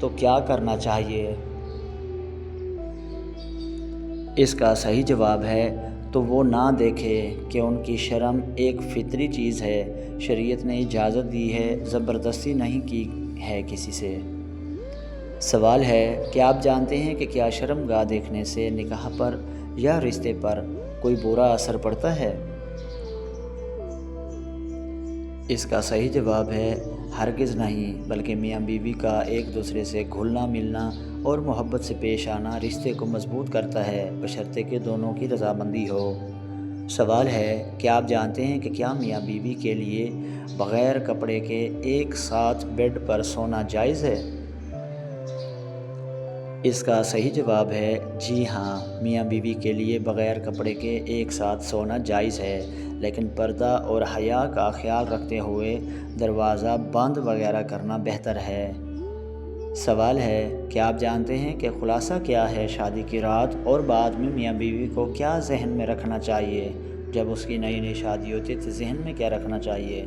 تو کیا کرنا چاہیے؟ اس کا صحیح جواب ہے تو وہ نہ دیکھے کہ ان کی شرم ایک فطری چیز ہے، شریعت نے اجازت دی ہے، زبردستی نہیں کی ہے کسی سے۔ سوال ہے کہ آپ جانتے ہیں کہ کیا شرم گاہ دیکھنے سے نکاح پر یا رشتے پر کوئی برا اثر پڑتا ہے؟ اس کا صحیح جواب ہے ہرگز نہیں، بلکہ میاں بیوی کا ایک دوسرے سے گھلنا ملنا اور محبت سے پیش آنا رشتے کو مضبوط کرتا ہے، بشرطے کہ دونوں کی رضامندی ہو۔ سوال ہے کہ آپ جانتے ہیں کہ کیا میاں بیوی کے لیے بغیر کپڑے کے ایک ساتھ بیڈ پر سونا جائز ہے؟ اس کا صحیح جواب ہے جی ہاں، میاں بیوی کے لیے بغیر کپڑے کے ایک ساتھ سونا جائز ہے، لیکن پردہ اور حیا کا خیال رکھتے ہوئے دروازہ بند وغیرہ کرنا بہتر ہے۔ سوال ہے کہ آپ جانتے ہیں کہ خلاصہ کیا ہے شادی کی رات اور بعد میں میاں بیوی کو کیا ذہن میں رکھنا چاہیے؟ جب اس کی نئی شادی ہوتی تو ذہن میں کیا رکھنا چاہیے؟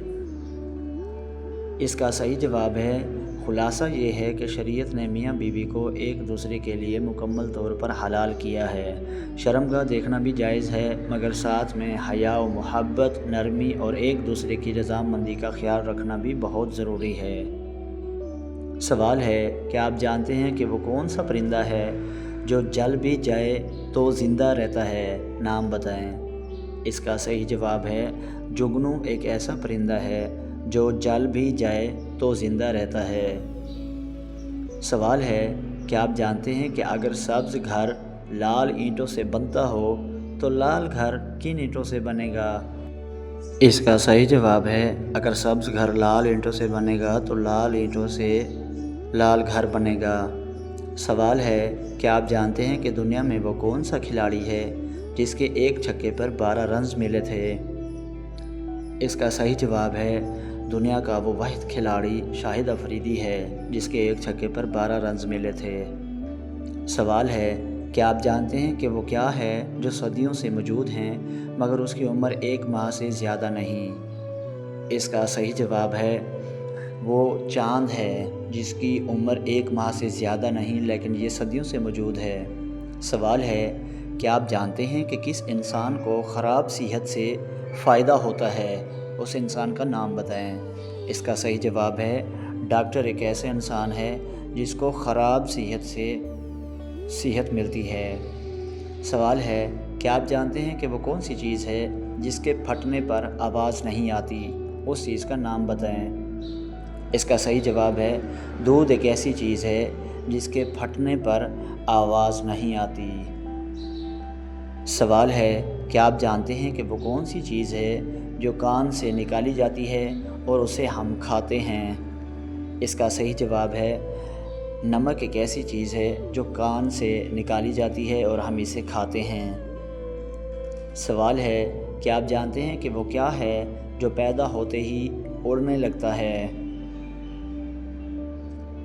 اس کا صحیح جواب ہے خلاصہ یہ ہے کہ شریعت نے میاں بیوی کو ایک دوسرے کے لیے مکمل طور پر حلال کیا ہے۔ شرمگاہ دیکھنا بھی جائز ہے، مگر ساتھ میں حیا و محبت، نرمی اور ایک دوسرے کی رضامندی کا خیال رکھنا بھی بہت ضروری ہے۔ سوال ہے کہ آپ جانتے ہیں کہ وہ کون سا پرندہ ہے جو جل بھی جائے تو زندہ رہتا ہے؟ نام بتائیں۔ اس کا صحیح جواب ہے جگنو ایک ایسا پرندہ ہے جو جل بھی جائے تو زندہ رہتا ہے۔ سوال ہے کہ آپ جانتے ہیں کہ اگر سبز گھر لال اینٹوں سے بنتا ہو تو لال گھر کن اینٹوں سے بنے گا؟ اس کا صحیح جواب ہے اگر سبز گھر لال اینٹوں سے بنے گا تو لال اینٹوں سے لال گھر بنے گا۔ سوال ہے کہ آپ جانتے ہیں کہ دنیا میں وہ کون سا کھلاڑی ہے جس کے ایک چھکے پر 12 رنز ملے تھے؟ اس کا صحیح جواب ہے دنیا کا وہ واحد کھلاڑی شاہد افریدی ہے جس کے ایک چھکے پر 12 رنز ملے تھے۔ سوال ہے کہ آپ جانتے ہیں کہ وہ کیا ہے جو صدیوں سے موجود ہیں مگر اس کی عمر 1 ماہ سے زیادہ نہیں؟ اس کا صحیح جواب ہے وہ چاند ہے جس کی عمر 1 ماہ سے زیادہ نہیں، لیکن یہ صدیوں سے موجود ہے۔ سوال ہے کہ آپ جانتے ہیں کہ کس انسان کو خراب صحت سے فائدہ ہوتا ہے؟ اس انسان کا نام بتائیں۔ اس کا صحیح جواب ہے ڈاکٹر ایک ایسے انسان ہے جس کو خراب صحت سے صحت ملتی ہے۔ سوال ہے کہ آپ جانتے ہیں کہ وہ کون سی چیز ہے جس کے پھٹنے پر آواز نہیں آتی؟ اس چیز کا نام بتائیں۔ اس کا صحیح جواب ہے دودھ ایک ایسی چیز ہے جس کے پھٹنے پر آواز نہیں آتی۔ سوال ہے کہ آپ جانتے ہیں کہ وہ کون سی چیز ہے جو کان سے نکالی جاتی ہے اور اسے ہم کھاتے ہیں؟ اس کا صحیح جواب ہے نمک ایک ایسی چیز ہے جو کان سے نکالی جاتی ہے اور ہم اسے کھاتے ہیں۔ سوال ہے کہ آپ جانتے ہیں کہ وہ کیا ہے جو پیدا ہوتے ہی اڑنے لگتا ہے؟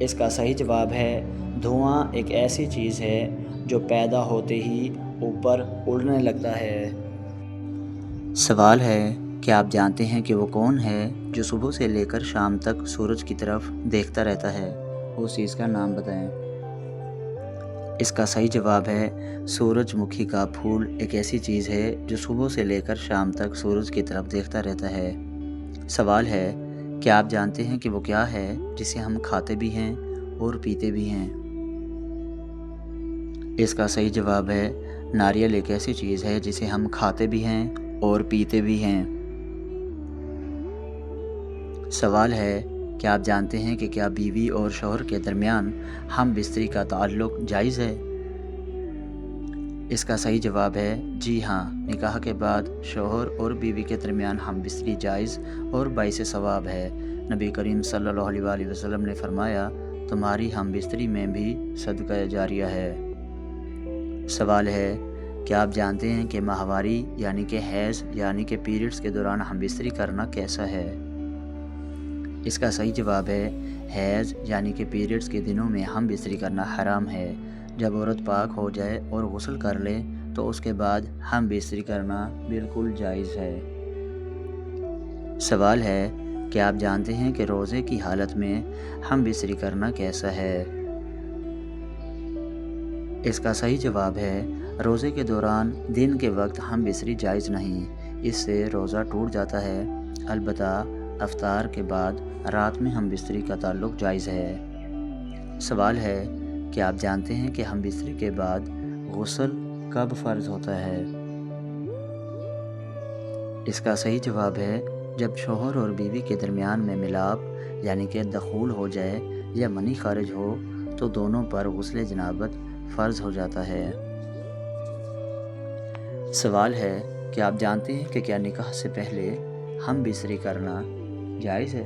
اس کا صحیح جواب ہے دھواں ایک ایسی چیز ہے جو پیدا ہوتے ہی اوپر اڑنے لگتا ہے۔ سوال ہے کہ آپ جانتے ہیں کہ وہ کون ہے جو صبح سے لے کر شام تک سورج کی طرف دیکھتا رہتا ہے؟ اس چیز کا نام بتائیں۔ اس کا صحیح جواب ہے سورج مکھی کا پھول ایک ایسی چیز ہے جو صبح سے لے کر شام تک سورج کی طرف دیکھتا رہتا ہے۔ سوال ہے کہ آپ جانتے ہیں کہ وہ کیا ہے جسے ہم کھاتے بھی ہیں اور پیتے بھی ہیں؟ اس کا صحیح جواب ہے ناریل ایک ایسی چیز ہے جسے ہم کھاتے بھی ہیں اور پیتے بھی ہیں۔ سوال ہے کہ آپ جانتے ہیں کہ کیا بیوی اور شوہر کے درمیان ہم بستری کا تعلق جائز ہے؟ اس کا صحیح جواب ہے جی ہاں، نکاح کے بعد شوہر اور بیوی کے درمیان ہم بستری جائز اور باعث ثواب ہے۔ نبی کریم صلی اللہ علیہ وآلہ وسلم نے فرمایا تمہاری ہم بستری میں بھی صدقہ جاریہ ہے۔ سوال ہے کہ آپ جانتے ہیں کہ ماہواری یعنی کہ حیض یعنی کہ پیریڈز کے دوران ہم بستری کرنا کیسا ہے؟ اس کا صحیح جواب ہے حیض یعنی کہ پیریڈز کے دنوں میں ہم بستری کرنا حرام ہے۔ جب عورت پاک ہو جائے اور غسل کر لے تو اس کے بعد ہم بستری کرنا بالکل جائز ہے۔ سوال ہے کہ آپ جانتے ہیں کہ روزے کی حالت میں ہم بستری کرنا کیسا ہے؟ اس کا صحیح جواب ہے روزے کے دوران دن کے وقت ہم بستری جائز نہیں، اس سے روزہ ٹوٹ جاتا ہے، البتہ افطار کے بعد رات میں ہم بستری کا تعلق جائز ہے۔ سوال ہے کہ آپ جانتے ہیں کہ ہم بستری کے بعد غسل کب فرض ہوتا ہے؟ اس کا صحیح جواب ہے جب شوہر اور بیوی کے درمیان میں ملاپ یعنی کہ دخول ہو جائے یا منی خارج ہو تو دونوں پر غسل جنابت فرض ہو جاتا ہے۔ سوال ہے کہ آپ جانتے ہیں کہ کیا نکاح سے پہلے ہم بستری کرنا جائز ہے؟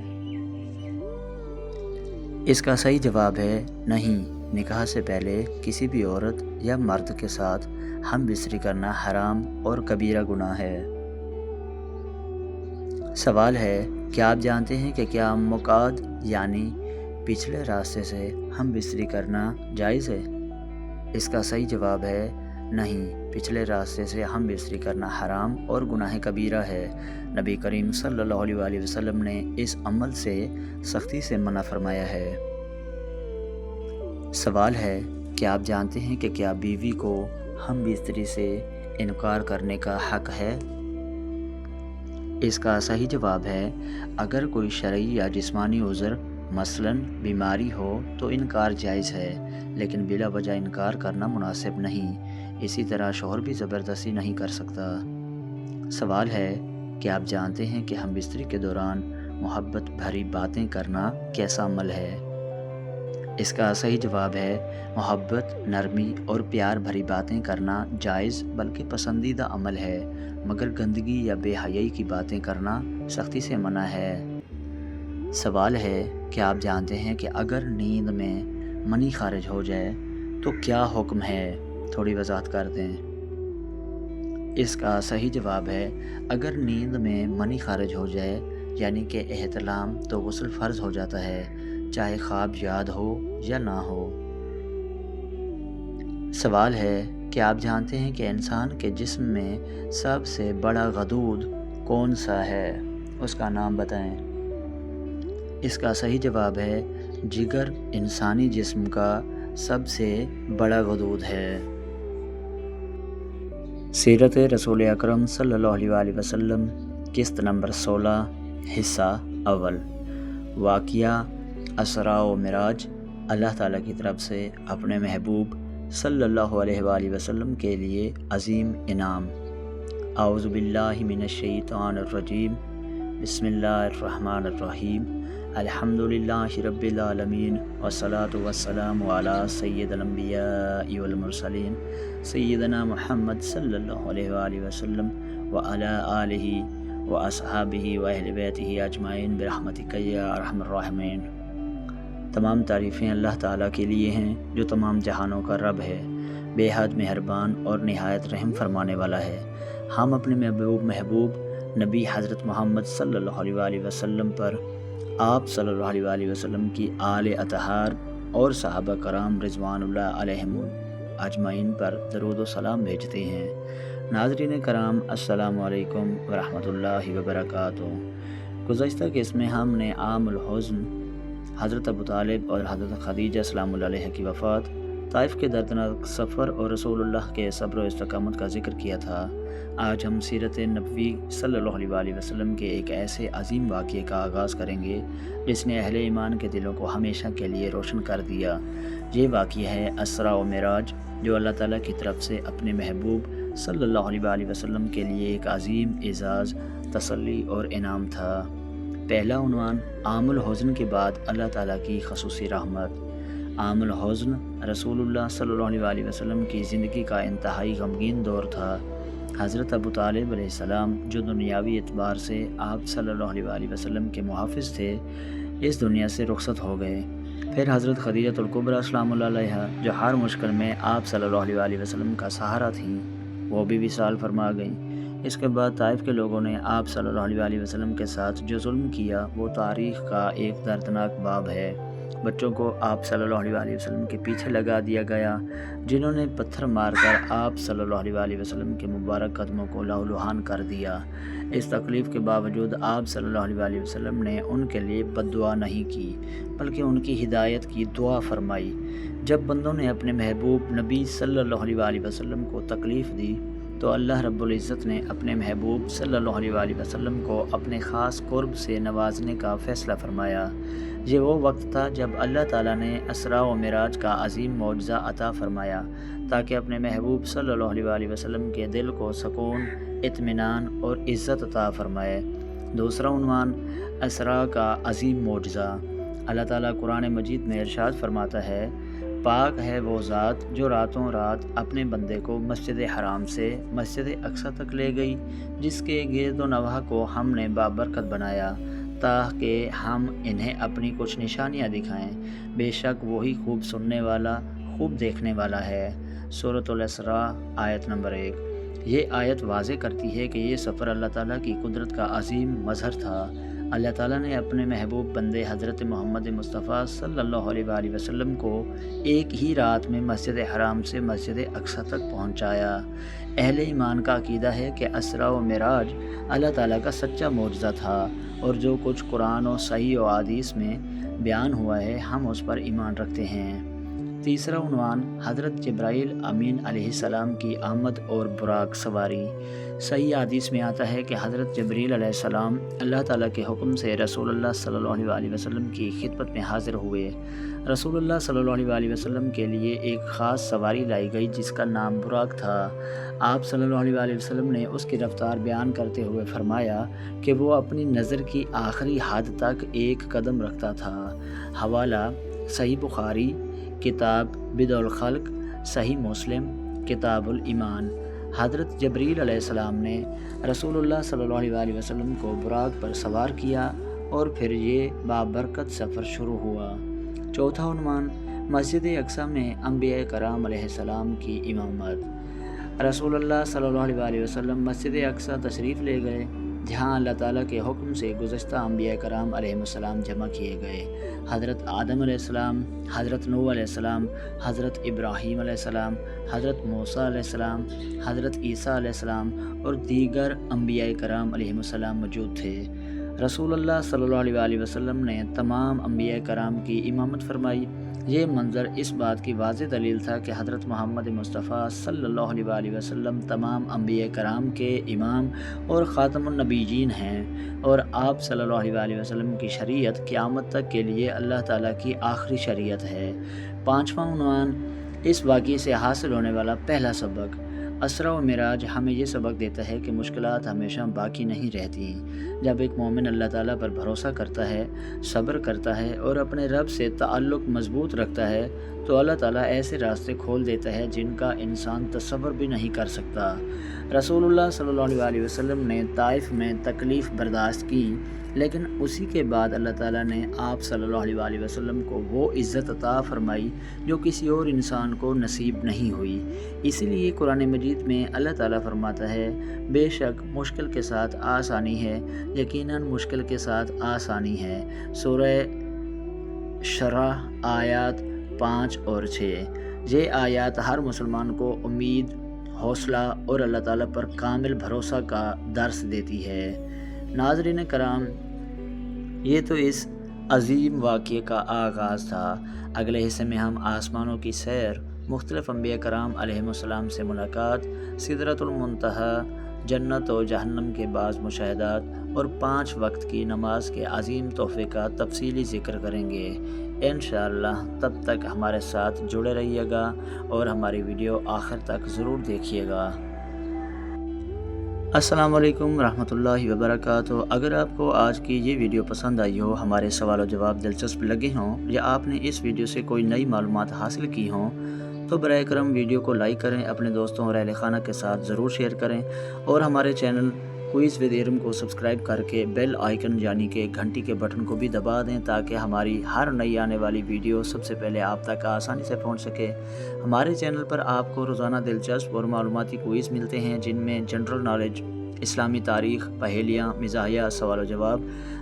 اس کا صحیح جواب ہے نہیں، نکاح سے پہلے کسی بھی عورت یا مرد کے ساتھ ہم بستری کرنا حرام اور کبیرہ گناہ ہے۔ سوال ہے کہ آپ جانتے ہیں کہ کیا مقعد یعنی پچھلے راستے سے ہم بستری کرنا جائز ہے؟ اس کا صحیح جواب ہے نہیں، پچھلے راستے سے ہم بستری کرنا حرام اور گناہ کبیرہ ہے۔ نبی کریم صلی اللہ علیہ وآلہ وسلم نے اس عمل سے سختی سے منع فرمایا ہے۔ سوال ہے کہ آپ جانتے ہیں کہ کیا بیوی کو ہم بستری سے انکار کرنے کا حق ہے؟ اس کا صحیح جواب ہے اگر کوئی شرعی یا جسمانی عذر مثلاً بیماری ہو تو انکار جائز ہے، لیکن بلا وجہ انکار کرنا مناسب نہیں۔ اسی طرح شوہر بھی زبردستی نہیں کر سکتا۔ سوال ہے کہ آپ جانتے ہیں کہ ہم بستری کے دوران محبت بھری باتیں کرنا کیسا عمل ہے؟ اس کا صحیح جواب ہے محبت، نرمی اور پیار بھری باتیں کرنا جائز بلکہ پسندیدہ عمل ہے، مگر گندگی یا بے حیائی کی باتیں کرنا سختی سے منع ہے۔ سوال ہے کہ آپ جانتے ہیں کہ اگر نیند میں منی خارج ہو جائے تو کیا حکم ہے؟ تھوڑی وضاحت کر دیں۔ اس کا صحیح جواب ہے اگر نیند میں منی خارج ہو جائے یعنی کہ احتلام تو غسل فرض ہو جاتا ہے، چاہے خواب یاد ہو یا نہ ہو۔ سوال ہے کہ آپ جانتے ہیں کہ انسان کے جسم میں سب سے بڑا غدود کون سا ہے؟ اس کا نام بتائیں۔ اس کا صحیح جواب ہے جگر انسانی جسم کا سب سے بڑا غدود ہے۔ سیرت رسول اکرم صلی اللہ علیہ وآلہ وسلم قسط نمبر 16 حصہ اول۔ واقعہ اسراء و معراج۔ اللہ تعالیٰ کی طرف سے اپنے محبوب صلی اللہ علیہ وآلہ وسلم کے لیے عظیم انعام۔ اعوذ باللہ من الشیطان الرجیم، بسم اللہ الرحمن الرحیم۔ الحمدللہ رب العالمین والصلاة والسلام علی سید الانبیاء والمرسلین سیدنا محمد صلی اللہ علیہ وآلہ وسلم وعلی آلہ واصحابہ واہل بیتہ اجمعین برحمتک یا ارحم الراحمین۔ تمام تعریفیں اللہ تعالیٰ کے لیے ہیں جو تمام جہانوں کا رب ہے، بے حد مہربان اور نہایت رحم فرمانے والا ہے۔ ہم اپنے محبوب نبی حضرت محمد صلی اللہ علیہ وآلہ وسلم پر، آپ صلی اللہ علیہ وآلہ وسلم کی آل اطہار اور صحابہ کرام رضوان اللہ علیہم اجمعین پر درود و سلام بھیجتے ہیں۔ ناظرین کرام، السلام علیکم ورحمۃ اللہ وبرکاتہ۔ گزشتہ قسط میں ہم نے عام الحزن، حضرت ابو طالب اور حضرت خدیجہ سلام اللہ علیہ کی وفات، طائف کے دردناک سفر اور رسول اللہ کے صبر و استقامت کا ذکر کیا تھا۔ آج ہم سیرت نبوی صلی اللہ علیہ وآلہ وسلم کے ایک ایسے عظیم واقعے کا آغاز کریں گے جس نے اہل ایمان کے دلوں کو ہمیشہ کے لیے روشن کر دیا۔ یہ واقعہ ہے اسراء و معراج، جو اللہ تعالیٰ کی طرف سے اپنے محبوب صلی اللہ علیہ وآلہ وسلم کے لیے ایک عظیم اعزاز، تسلی اور انعام تھا۔ پہلا عنوان، عام الحزن کے بعد اللہ تعالیٰ کی خصوصی رحمت۔ عام الحزن رسول اللہ صلی اللہ علیہ وآلہ وسلم کی زندگی کا انتہائی غمگین دور تھا۔ حضرت ابو طالب علیہ السلام، جو دنیاوی اعتبار سے آپ صلی اللہ علیہ وآلہ وسلم کے محافظ تھے، اس دنیا سے رخصت ہو گئے۔ پھر حضرت خدیجہ الکبریٰ سلام اللہ علیہا، جو ہر مشکل میں آپ صلی اللہ علیہ وآلہ وسلم کا سہارا تھیں، وہ بھی وصال فرما گئیں۔ اس کے بعد طائف کے لوگوں نے آپ صلی اللہ علیہ وآلہ وسلم کے ساتھ جو ظلم کیا، وہ تاریخ کا ایک دردناک باب ہے۔ بچوں کو آپ صلی اللہ علیہ وآلہ وسلم کے پیچھے لگا دیا گیا، جنہوں نے پتھر مار کر آپ صلی اللہ علیہ وآلہ وسلم کے مبارک قدموں کو لہو لہان کر دیا۔ اس تکلیف کے باوجود آپ صلی اللہ علیہ وسلم نے ان کے لیے بد دعا نہیں کی بلکہ ان کی ہدایت کی دعا فرمائی۔ جب بندوں نے اپنے محبوب نبی صلی اللہ علیہ وسلم کو تکلیف دی تو اللہ رب العزت نے اپنے محبوب صلی اللہ علیہ وسلم کو اپنے خاص قرب سے نوازنے کا فیصلہ فرمایا۔ یہ وہ وقت تھا جب اللہ تعالیٰ نے اسراء و معراج کا عظیم معجزہ عطا فرمایا تاکہ اپنے محبوب صلی اللہ علیہ وسلم کے دل کو سکون، اطمینان اور عزت عطا فرمائے۔ دوسرا عنوان، اسراء کا عظیم معجزہ۔ اللہ تعالیٰ قرآن مجید میں ارشاد فرماتا ہے، پاک ہے وہ ذات جو راتوں رات اپنے بندے کو مسجد حرام سے مسجد اقصی تک لے گئی، جس کے گرد و نواح کو ہم نے بابرکت بنایا تاکہ ہم انہیں اپنی کچھ نشانیاں دکھائیں۔ بے شک وہی خوب سننے والا، خوب دیکھنے والا ہے۔ سورۃ الاسراء آیت نمبر 1۔ یہ آیت واضح کرتی ہے کہ یہ سفر اللہ تعالیٰ کی قدرت کا عظیم مظہر تھا۔ اللہ تعالیٰ نے اپنے محبوب بندے حضرت محمد مصطفیٰ صلی اللہ علیہ وسلم کو ایک ہی رات میں مسجد حرام سے مسجد اقصی تک پہنچایا۔ اہل ایمان کا عقیدہ ہے کہ اسراء و معراج اللہ تعالیٰ کا سچا معجزہ تھا، اور جو کچھ قرآن و صحیح و حدیث میں بیان ہوا ہے ہم اس پر ایمان رکھتے ہیں۔ تیسرا عنوان، حضرت جبرائیل امین علیہ السلام کی آمد اور براق سواری۔ صحیح حدیث میں آتا ہے کہ حضرت جبرائیل علیہ السلام اللہ تعالیٰ کے حکم سے رسول اللہ صلی اللہ علیہ وسلم کی خدمت میں حاضر ہوئے۔ رسول اللہ صلی اللہ علیہ وسلم کے لیے ایک خاص سواری لائی گئی جس کا نام براق تھا۔ آپ صلی اللہ علیہ وسلم نے اس کی رفتار بیان کرتے ہوئے فرمایا کہ وہ اپنی نظر کی آخری حد تک ایک قدم رکھتا تھا۔ حوالہ صحیح بخاری کتاب بدء الخلق، صحیح مسلم کتاب الایمان۔ حضرت جبرائیل علیہ السلام نے رسول اللہ صلی اللہ علیہ وسلم کو براق پر سوار کیا اور پھر یہ بابرکت سفر شروع ہوا۔ چوتھا عنوان، مسجد اقصی میں انبیاء کرام علیہ السلام کی امامت۔ رسول اللہ صلی اللہ علیہ وسلم مسجد اقصی تشریف لے گئے، جہاں اللہ تعالیٰ کے حکم سے گزشتہ انبیاء کرام علیہ السلام جمع کیے گئے۔ حضرت آدم علیہ السلام، حضرت نوح علیہ السلام، حضرت ابراہیم علیہ السلام، حضرت موسیٰ علیہ السلام، حضرت عیسیٰ علیہ السلام اور دیگر انبیاء کرام علیہ السلام موجود تھے۔ رسول اللہ صلی اللہ علیہ وسلم نے تمام انبیاء کرام کی امامت فرمائی۔ یہ منظر اس بات کی واضح دلیل تھا کہ حضرت محمد مصطفیٰ صلی اللہ علیہ وسلم تمام انبیاء کرام کے امام اور خاتم النبیین ہیں، اور آپ صلی اللہ علیہ وسلم کی شریعت قیامت تک کے لیے اللہ تعالیٰ کی آخری شریعت ہے۔ پانچواں عنوان، اس واقعے سے حاصل ہونے والا پہلا سبق۔ اسراء و معراج ہمیں یہ سبق دیتا ہے کہ مشکلات ہمیشہ باقی نہیں رہتی۔ جب ایک مومن اللہ تعالیٰ پر بھروسہ کرتا ہے، صبر کرتا ہے اور اپنے رب سے تعلق مضبوط رکھتا ہے تو اللہ تعالیٰ ایسے راستے کھول دیتا ہے جن کا انسان تصور بھی نہیں کر سکتا۔ رسول اللہ صلی اللہ علیہ وسلم نے طائف میں تکلیف برداشت کی، لیکن اسی کے بعد اللہ تعالیٰ نے آپ صلی اللہ علیہ وسلم کو وہ عزت عطا فرمائی جو کسی اور انسان کو نصیب نہیں ہوئی۔ اسی لیے قرآن مجید میں اللہ تعالیٰ فرماتا ہے، بے شک مشکل کے ساتھ آسانی ہے، یقیناً مشکل کے ساتھ آسانی ہے۔ سورہ شرح آیات 5 اور 6۔ یہ آیات ہر مسلمان کو امید، حوصلہ اور اللہ تعالیٰ پر کامل بھروسہ کا درس دیتی ہے۔ ناظرین کرام، یہ تو اس عظیم واقعے کا آغاز تھا۔ اگلے حصے میں ہم آسمانوں کی سیر، مختلف انبیاء کرام علیہ السلام سے ملاقات، سدرۃ المنتہی، جنت و جہنم کے بعض مشاہدات اور 5 وقت کی نماز کے عظیم تحفے کا تفصیلی ذکر کریں گے انشاءاللہ۔ تب تک ہمارے ساتھ جڑے رہیے گا اور ہماری ویڈیو آخر تک ضرور دیکھیے گا۔ السلام علیکم ورحمۃ اللہ وبرکاتہ۔ اگر آپ کو آج کی یہ ویڈیو پسند آئی ہو، ہمارے سوال و جواب دلچسپ لگے ہوں یا آپ نے اس ویڈیو سے کوئی نئی معلومات حاصل کی ہوں تو برائے کرم ویڈیو کو لائک کریں، اپنے دوستوں اور اہل خانہ کے ساتھ ضرور شیئر کریں، اور ہمارے چینل کوئز ود علم کو سبسکرائب کر کے بیل آئیکن یعنی کہ گھنٹی کے بٹن کو بھی دبا دیں تاکہ ہماری ہر نئی آنے والی ویڈیو سب سے پہلے آپ تک آسانی سے پہنچ سکے۔ ہمارے چینل پر آپ کو روزانہ دلچسپ اور معلوماتی کوئز ملتے ہیں جن میں جنرل نالج، اسلامی تاریخ، پہیلیاں، مزاحیہ، سوال و جواب،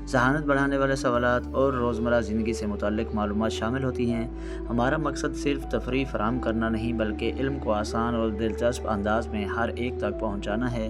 ذہانت بڑھانے والے سوالات اور روزمرہ زندگی سے متعلق معلومات شامل ہوتی ہیں۔ ہمارا مقصد صرف تفریح فراہم کرنا نہیں بلکہ علم کو آسان اور دلچسپ انداز میں ہر ایک تک پہنچانا ہے۔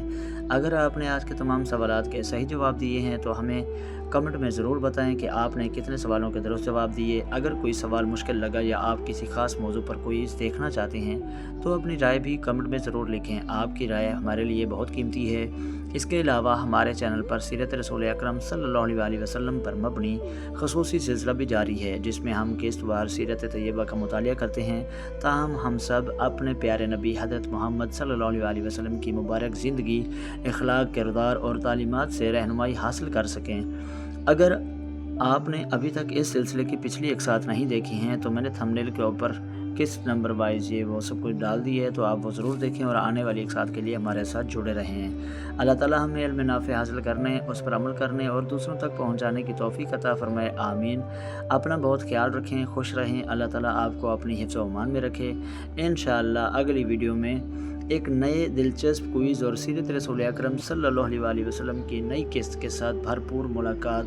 اگر آپ نے آج کے تمام سوالات کے صحیح جواب دیے ہیں تو ہمیں کمنٹ میں ضرور بتائیں کہ آپ نے کتنے سوالوں کے درست جواب دیے۔ اگر کوئی سوال مشکل لگا یا آپ کسی خاص موضوع پر کوئز دیکھنا چاہتے ہیں تو اپنی رائے بھی کمنٹ میں ضرور لکھیں۔ آپ کی رائے ہمارے لیے بہت قیمتی ہے۔ اس کے علاوہ ہمارے چینل پر سیرت رسول اکرم صلی اللہ علیہ وسلم پر مبنی خصوصی سلسلہ بھی جاری ہے جس میں ہم قسط وار سیرت طیبہ کا مطالعہ کرتے ہیں تاہم ہم سب اپنے پیارے نبی حضرت محمد صلی اللہ علیہ وسلم کی مبارک زندگی، اخلاق، کردار اور تعلیمات سے رہنمائی حاصل کر سکیں۔ اگر آپ نے ابھی تک اس سلسلے کی پچھلی اقساط نہیں دیکھی ہیں تو میں نے تھمبنیل کے اوپر کس نمبر وائز وہ سب کچھ ڈال دی ہے، تو آپ وہ ضرور دیکھیں اور آنے والی اقساط کے لیے ہمارے ساتھ جڑے رہیں۔ اللہ تعالیٰ ہمیں علم نافع حاصل کرنے، اس پر عمل کرنے اور دوسروں تک پہنچانے کی توفیق عطا فرمائے، آمین۔ اپنا بہت خیال رکھیں، خوش رہیں، اللہ تعالیٰ آپ کو اپنی حفظ و امان میں رکھے۔ انشاءاللہ اگلی ویڈیو میں ایک نئے دلچسپ کوئز اور سیرت رسول اکرم صلی اللہ علیہ وسلم کی نئی قسط کے ساتھ بھرپور ملاقات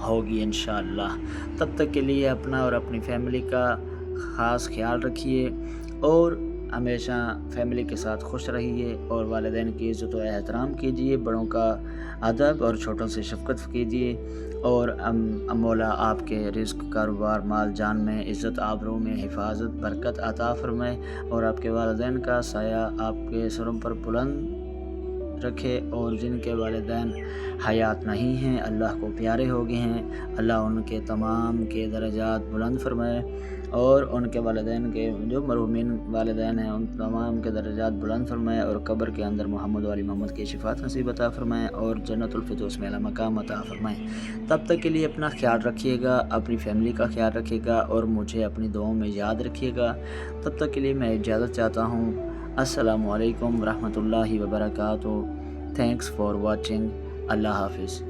ہوگی انشاءاللہ۔ تب تک کے لیے اپنا اور اپنی فیملی کا خاص خیال رکھیے اور ہمیشہ فیملی کے ساتھ خوش رہیے اور والدین کی عزت و احترام کیجیے، بڑوں کا ادب اور چھوٹوں سے شفقت کیجیے، اور مولا آپ کے رزق، کاروبار، مال جان میں، عزت آبرو میں حفاظت، برکت عطا فرمائے اور آپ کے والدین کا سایہ آپ کے سروں پر بلند رکھے، اور جن کے والدین حیات نہیں ہیں، اللہ کو پیارے ہو گئے ہیں، اللہ ان کے تمام کے درجات بلند فرمائے، اور ان کے والدین کے جو مرحومین والدین ہیں ان تمام کے درجات بلند فرمائے، اور قبر کے اندر محمد والی محمد کی شفاعت نصیب عطا فرمائے، اور جنت الفردوس میں اعلیٰ مقام عطا فرمائے۔ تب تک کے لیے اپنا خیال رکھیے گا، اپنی فیملی کا خیال رکھیے گا اور مجھے اپنی دعاؤں میں یاد رکھیے گا۔ تب تک کے لیے میں اجازت چاہتا ہوں۔ السلام علیکم ورحمۃ اللہ وبرکاتہ۔ Thanks for watching. اللہ حافظ۔